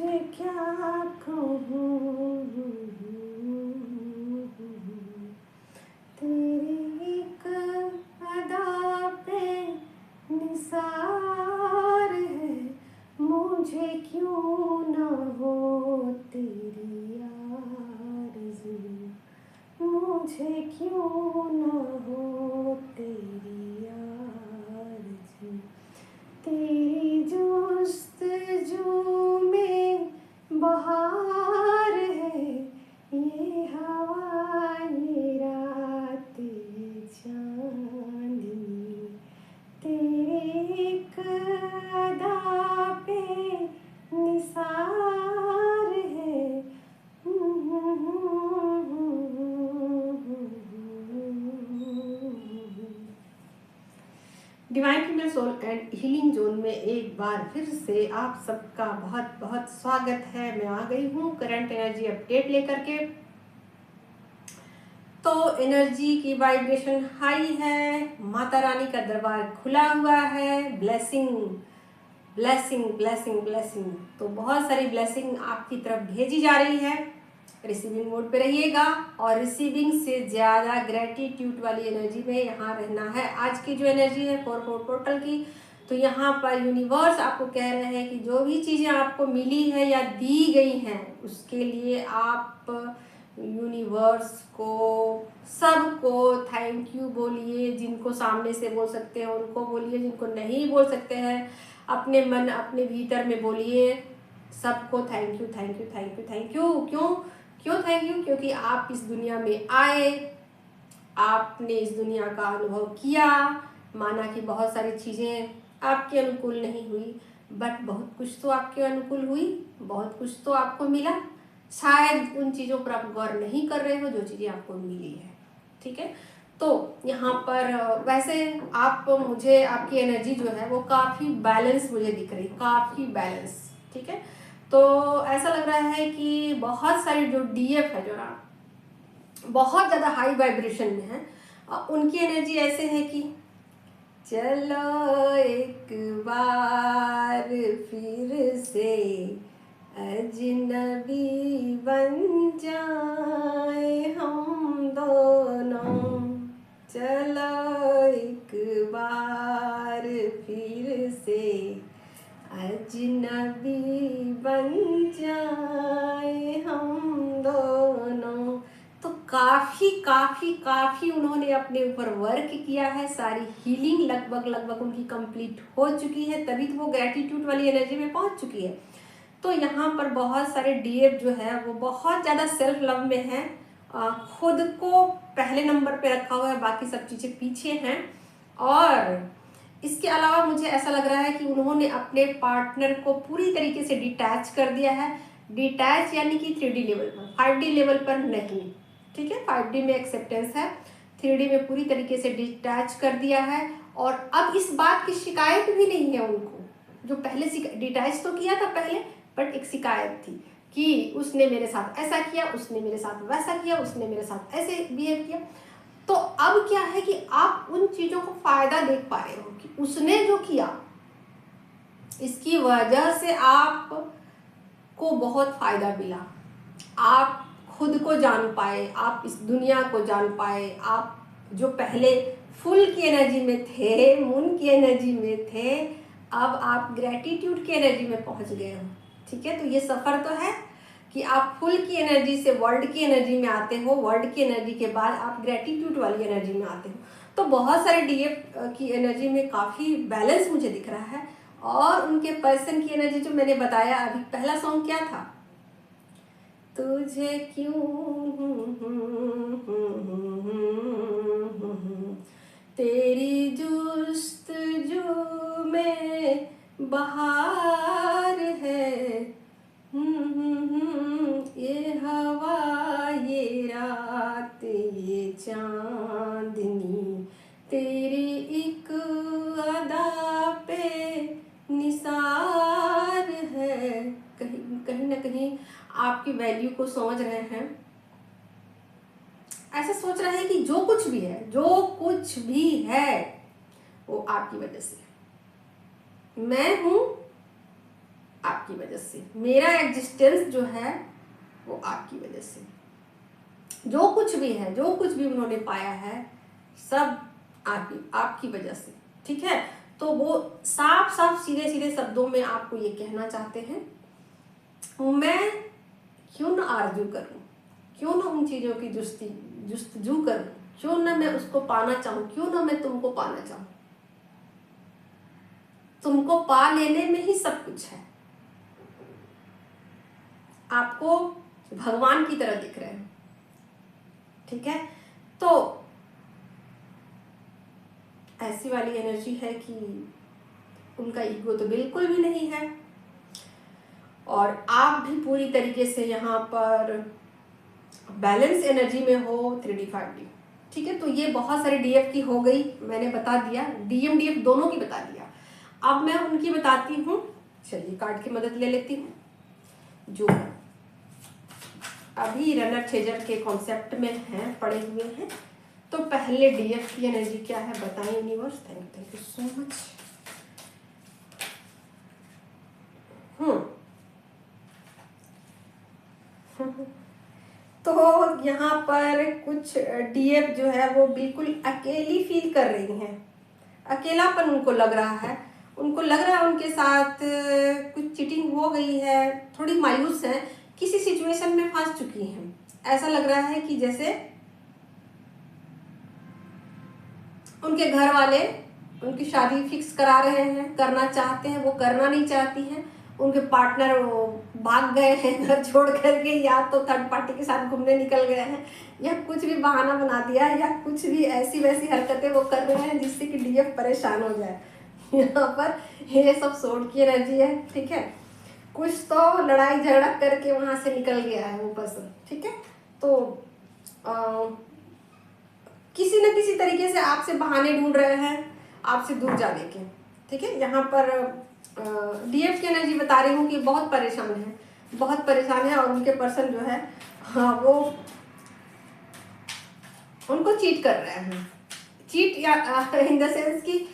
तुझे क्या कहूँ, तेरी एक अदा पे निसार है, मुझे क्यों न हो तेरी आरज़ू, मुझे क्यों न हो तेरी आरज़ू। तेरी जुस्तजू में बहार है, ये हवा ये रात ये चांदनी, तेरे एक अदा पे निसार है। Divine female soul and healing zone में एक बार फिर से आप सबका बहुत बहुत स्वागत है। मैं आ गई हूँ करंट एनर्जी अपडेट लेकर के। तो एनर्जी की वाइब्रेशन हाई है, माता रानी का दरबार खुला हुआ है। ब्लेसिंग ब्लेसिंग ब्लेसिंग ब्लेसिंग, तो बहुत सारी ब्लेसिंग आपकी तरफ भेजी जा रही है। रिसीविंग मोड पे रहिएगा और रिसीविंग से ज़्यादा ग्रेटिट्यूड वाली एनर्जी में यहाँ रहना है। आज की जो एनर्जी है 4/4 पोर्टल की, तो यहाँ पर यूनिवर्स आपको कह रहे हैं कि जो भी चीज़ें आपको मिली है या दी गई हैं उसके लिए आप यूनिवर्स को सबको थैंक यू बोलिए। जिनको सामने से बोल सकते हैं उनको बोलिए, जिनको नहीं बोल सकते हैं अपने मन अपने भीतर में बोलिए। सबको thank you thank you thank you thank you. क्यों थैंक यू? क्योंकि आप इस दुनिया में आए, आपने इस दुनिया का अनुभव किया। माना कि बहुत सारी चीज़ें आपके अनुकूल नहीं हुई, बट बहुत कुछ तो आपके अनुकूल हुई, बहुत कुछ तो आपको मिला। शायद उन चीज़ों पर आप गौर नहीं कर रहे हो जो चीज़ें आपको मिली है। ठीक है, तो यहाँ पर वैसे आप मुझे आपकी एनर्जी जो है वो काफ़ी बैलेंस मुझे दिख रही, काफ़ी बैलेंस। ठीक है, तो ऐसा लग रहा है कि बहुत सारी जो डीएफ है जो ना बहुत ज़्यादा हाई वाइब्रेशन में है, उनकी एनर्जी ऐसे है कि चलो एक बार फिर से अजनबी बन जाए हम दोनों, चलो एक बार फिर से अजनबी बन जाए हम दोनों। तो काफ़ी उन्होंने अपने ऊपर वर्क किया है। सारी हीलिंग लगभग उनकी कंप्लीट हो चुकी है, तभी तो वो ग्रेटिट्यूड वाली एनर्जी में पहुंच चुकी है। तो यहाँ पर बहुत सारे डीएफ जो है वो बहुत ज़्यादा सेल्फ लव में है, खुद को पहले नंबर पे रखा हुआ है, बाकी सब चीज़ें पीछे हैं। और इसके अलावा मुझे ऐसा लग रहा है कि उन्होंने अपने पार्टनर को पूरी तरीके से डिटैच कर दिया है। डिटैच यानी कि 3D लेवल पर, 5D लेवल पर नहीं। ठीक है, 5D में एक्सेप्टेंस है, 3D में पूरी तरीके से डिटैच कर दिया है। और अब इस बात की शिकायत भी नहीं है उनको, जो पहले डिटैच तो किया था पहले, बट एक शिकायत थी कि उसने मेरे साथ ऐसा किया, उसने मेरे साथ वैसा किया, उसने मेरे साथ ऐसे बिहेव किया। तो अब क्या है कि आप उन चीज़ों को फायदा देख पा रहे हो कि उसने जो किया इसकी वजह से आप को बहुत फायदा मिला। आप खुद को जान पाए, आप इस दुनिया को जान पाए। आप जो पहले फुल की एनर्जी में थे, मून की एनर्जी में थे, अब आप ग्रेटिट्यूड की एनर्जी में पहुंच गए हो। ठीक है, तो ये सफ़र तो है कि आप फुल की एनर्जी से वर्ल्ड की एनर्जी में आते हो, वर्ल्ड की एनर्जी के बाद आप ग्रेटिट्यूड वाली एनर्जी में आते हो। तो बहुत सारे डीएफ की एनर्जी में काफ़ी बैलेंस मुझे दिख रहा है। और उनके पर्सन की एनर्जी जो मैंने बताया अभी, पहला सॉन्ग क्या था, तुझे क्यों तेरी जुस्तजू में बहार है, ये हवा ये रात ये चांदनी, तेरी एक अदा पे निसार है। कहीं ना कहीं आपकी वैल्यू को समझ रहे हैं, ऐसा सोच रहे हैं कि जो कुछ भी है वो आपकी वजह से। मैं हूं आपकी आपकी वजह से, मेरा एग्जिस्टेंस जो है वो आपकी वजह से। जो कुछ भी है, जो कुछ भी उन्होंने पाया है, सब आपकी वजह से, ठीक है। तो वो साफ साफ सीधे सीधे शब्दों में आपको ये कहना चाहते हैं, मैं क्यों ना आरजू करूं, क्यों ना उन चीज़ों की जुस्तजू करूं, क्यों ना मैं उसको पाना चाहूं, क्यों ना मैं तुमको पाना चाहूं। तुमको पा लेने में ही सब कुछ है। आपको भगवान की तरह दिख रहे हैं, ठीक है। तो ऐसी वाली एनर्जी है कि उनका ईगो तो बिल्कुल भी नहीं है, और आप भी पूरी तरीके से यहाँ पर बैलेंस एनर्जी में हो 3D 5D, ठीक है। तो ये बहुत सारे डीएफ की हो गई, मैंने बता दिया, डीएम डीएफ दोनों की बता दिया। अब मैं उनकी बताती हूँ। चलिए कार्ड की मदद ले लेती हूँ, जो अभी रनर चेजर के कॉन्सेप्ट में हैं, पड़े हुए हैं। तो पहले डीएफ की एनर्जी क्या है बताएं universe. Thank you so much. तो यहाँ पर कुछ डीएफ जो है वो बिल्कुल अकेली फील कर रही हैं, अकेलापन उनको लग रहा है, उनको लग रहा है उनके साथ कुछ चीटिंग हो गई है, थोड़ी मायूस है, किसी सिचुएशन में फंस चुकी हैं। ऐसा लग रहा है कि जैसे उनके घर वाले उनकी शादी फिक्स करा रहे हैं, करना चाहते हैं, वो करना नहीं चाहती हैं। उनके पार्टनर वो भाग गए हैं घर छोड़ करके, या तो थर्ड पार्टी के साथ घूमने निकल गए हैं, या कुछ भी बहाना बना दिया है, या कुछ भी ऐसी वैसी हरकतें वो कर रहे हैं जिससे कि डीएफ परेशान हो जाए। यहाँ पर ये सब सोड की एनर्जी है, ठीक है। कुछ तो लड़ाई झगड़ा करके वहां से निकल गया है वो पर्सन, ठीक है। तो किसी न किसी तरीके से आपसे बहाने ढूंढ रहे हैं आपसे दूर जाने के, ठीक है। यहाँ पर डीएफ की एनर्जी बता रही हूँ कि बहुत परेशान है, बहुत परेशान है, और उनके पर्सन जो है, हाँ, वो उनको चीट कर रहे हैं। चीट या इन द सेंस कि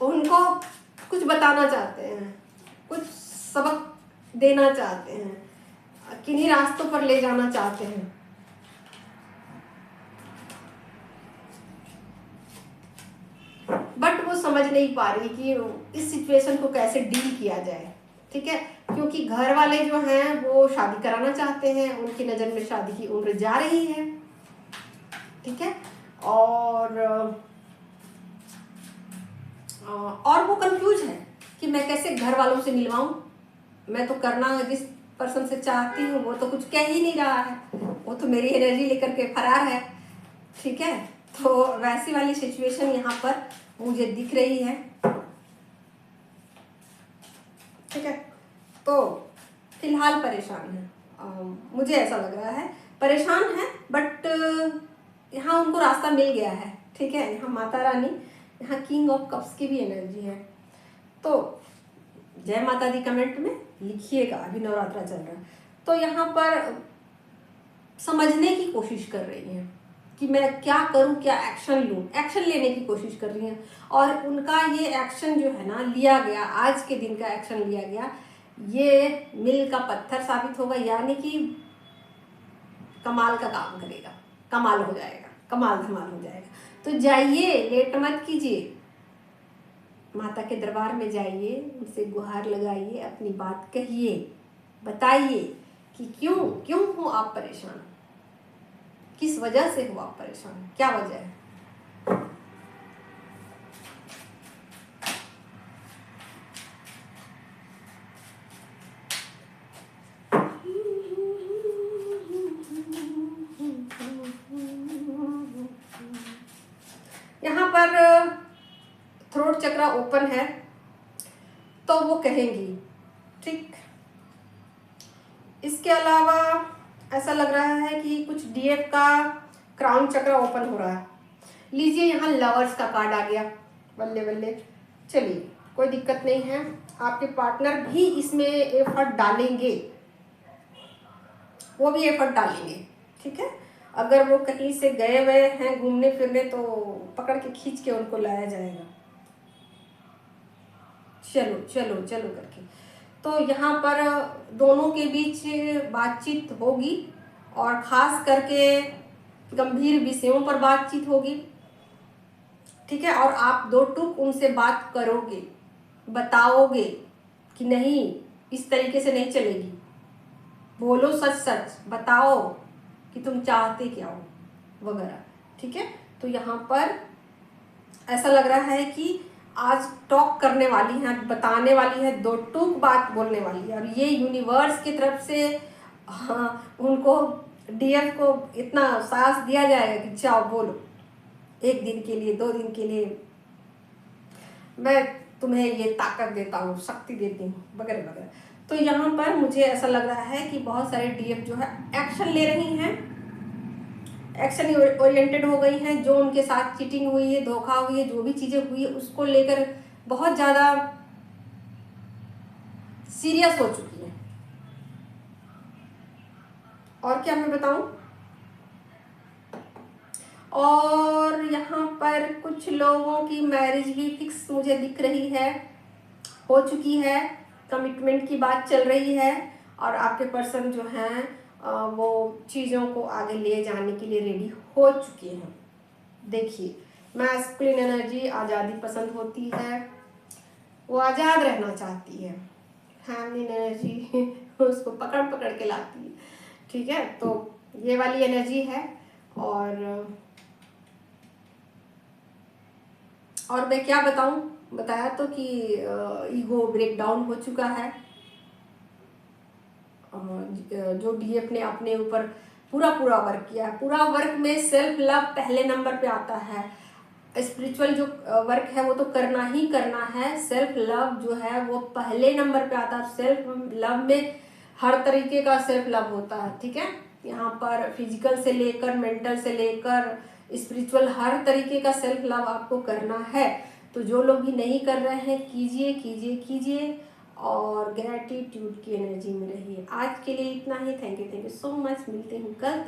उनको कुछ बताना चाहते हैं, कुछ सबक देना चाहते हैं, किन्हीं रास्तों पर ले जाना चाहते हैं। बट वो समझ नहीं पा रही कि इस सिचुएशन को कैसे डील किया जाए, ठीक है। क्योंकि घर वाले जो हैं वो शादी कराना चाहते हैं, उनकी नज़र में शादी की उम्र जा रही है, ठीक है। और वो कंफ्यूज है कि मैं कैसे घर वालों से मिलवाऊं, मैं तो करना जिस पर्सन से चाहती हूँ वो तो कुछ कह ही नहीं रहा है, वो तो मेरी एनर्जी लेकर के फरार है, ठीक है। तो वैसी वाली सिचुएशन यहाँ पर मुझे दिख रही है, ठीक है। तो फिलहाल परेशान है, मुझे ऐसा लग रहा है परेशान है, बट यहाँ उनको रास्ता मिल गया है, ठीक है। यहाँ माता रानी, यहाँ किंग ऑफ कप्स की भी एनर्जी है। तो जय माता दी कमेंट में लिखिएगा, अभी नवरात्रा चल रहा है। तो यहाँ पर समझने की कोशिश कर रही हैं कि मैं क्या करूं, क्या एक्शन लूं, एक्शन लेने की कोशिश कर रही हैं। और उनका ये एक्शन जो है ना लिया गया, आज के दिन का एक्शन लिया गया, ये मील का पत्थर साबित होगा, यानी कि कमाल का काम करेगा, कमाल हो जाएगा, कमाल धमाल हो जाएगा। तो जाइए, लेट मत कीजिए, माता के दरबार में जाइए, उनसे गुहार लगाइए, अपनी बात कहिए, बताइए कि क्यों क्यों हो आप परेशान, किस वजह से हो आप परेशान, क्या वजह है। यहाँ पर थ्रोट चक्रा ओपन है, तो वो कहेंगी, ठीक। इसके अलावा ऐसा लग रहा है कि कुछ डीएफ का क्राउन चक्र ओपन हो रहा है। लीजिए, यहाँ लवर्स का कार्ड आ गया, बल्ले बल्ले। चलिए, कोई दिक्कत नहीं है, आपके पार्टनर भी इसमें एफर्ट डालेंगे, वो भी एफर्ट डालेंगे, ठीक है। अगर वो कहीं से गए हुए हैं घूमने फिरने तो पकड़ के खींच के उनको लाया जाएगा, चलो चलो चलो करके। तो यहाँ पर दोनों के बीच बातचीत होगी और ख़ास करके गंभीर विषयों पर बातचीत होगी, ठीक है। और आप दो टूक उनसे बात करोगे, बताओगे कि नहीं इस तरीके से नहीं चलेगी, बोलो सच सच, बताओ कि तुम चाहते क्या हो वगैरह, ठीक है। तो यहाँ पर ऐसा लग रहा है कि आज टॉक करने वाली है, बताने वाली है, दो टूक बात बोलने वाली है। और ये यूनिवर्स की तरफ से उनको डीएफ को इतना साहस दिया जाएगा कि जाओ बोलो, 1 दिन के लिए 2 दिन के लिए मैं तुम्हें ये ताकत देता हूँ, शक्ति देती हूँ वगैरह वगैरह। तो यहाँ पर मुझे ऐसा लग रहा है कि बहुत सारे डीएफ जो है एक्शन ले रही हैं, एक्शन ओरिएंटेड हो गई हैं। जो उनके साथ चीटिंग हुई है, धोखा हुई है, जो भी चीज़ें हुई है उसको लेकर बहुत ज़्यादा सीरियस हो चुकी है। और क्या मैं बताऊं, और यहाँ पर कुछ लोगों की मैरिज भी फिक्स मुझे दिख रही है, हो चुकी है, कमिटमेंट की बात चल रही है। और आपके पर्सन जो हैं वो चीज़ों को आगे ले जाने के लिए रेडी हो चुके हैं। देखिए, मैस्कुलिन एनर्जी आज़ादी पसंद होती है, वो आज़ाद रहना चाहती है। फेमिनिन एनर्जी उसको पकड़ पकड़ के लाती है, ठीक है। तो ये वाली एनर्जी है। और मैं क्या बताऊं, बताया तो कि ईगो ब्रेक डाउन हो चुका है। जो डीएफ ने अपने ऊपर पूरा वर्क किया है, पूरा वर्क में सेल्फ लव पहले नंबर पे आता है। स्पिरिचुअल जो वर्क है वो तो करना ही करना है, सेल्फ लव जो है वो पहले नंबर पे आता है। सेल्फ लव में हर तरीके का सेल्फ लव होता है, ठीक है। यहाँ पर फिजिकल से लेकर मेंटल से लेकर स्पिरिचुअल हर तरीके का सेल्फ लव आपको करना है। तो जो लोग भी नहीं कर रहे हैं कीजिए कीजिए कीजिए और ग्रेटिट्यूड की एनर्जी में रहिए। आज के लिए इतना ही। Thank you so much. मिलते हैं कल।